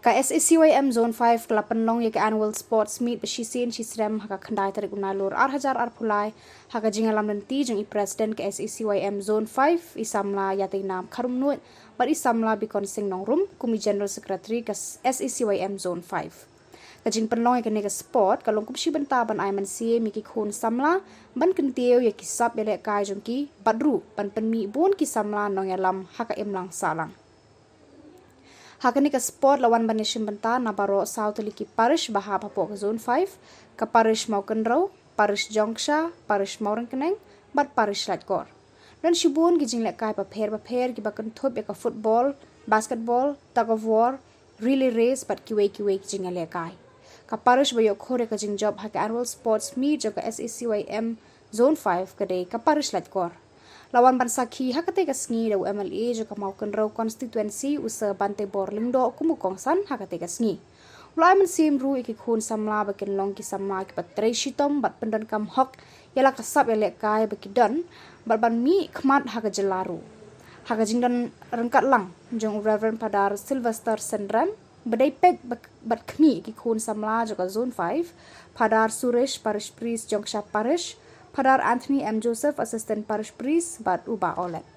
Ka SACYM Zone V kala pynlong yake Annual Sport Meet Jong shisnem haka khandai tarik Nailur arhajar arpulai haka jing ialam lynti jong President ka SACYM Zone V i samla iateinam Kharumnuid bar i samla Bikonsing Nongrum Kum General Secretary ka SACYM Zone V. Kajing pynlong yake nega sport kalong kupsi bynta ban mynsiem ki khun samla ban kyntiew yake sap ialeh kai jong ki badru ban pynmih bun ki samla nongialam haka imlang sahlang. Hakane ka sport lawan banishin bynta na baro South Liki Parish baha papok Zone V ka Parish Maukenrau, Parish Jongsha, Parish Maurenkeneng, bat Parish Laitkor. Dan shibun ki jing lekai paper ki bakan thop ka football, basketball, tug of war, relay race bat kiwe ki jing lekai. Ka Parish bayo khore ka jing job haka Annual Sports Meet Jong ka SACYM Zone V kade ka Parish Laitkor. Lawan bansaki hakate ka sngi daw MLA jo ka Maukenrau constituency usa bante borlingdo kumukongsan hakate ka sngi. Ulai mynsiem ru iki khun samla bakin long ki samla ki patre shitom bat pendan kam hok yala kasap ialeh kai bakidon bat ban mi khmat haka jelaru. Haka jingdan rengkat lang jong Reverend Padar Sylvester Sendram badai pek bat khmi iki khun samla jo ka Zone V Padar Suresh Parish Priest Jongsha Parish Padar Anthony M. Joseph, Assistant Parish Priest, bat uba olet.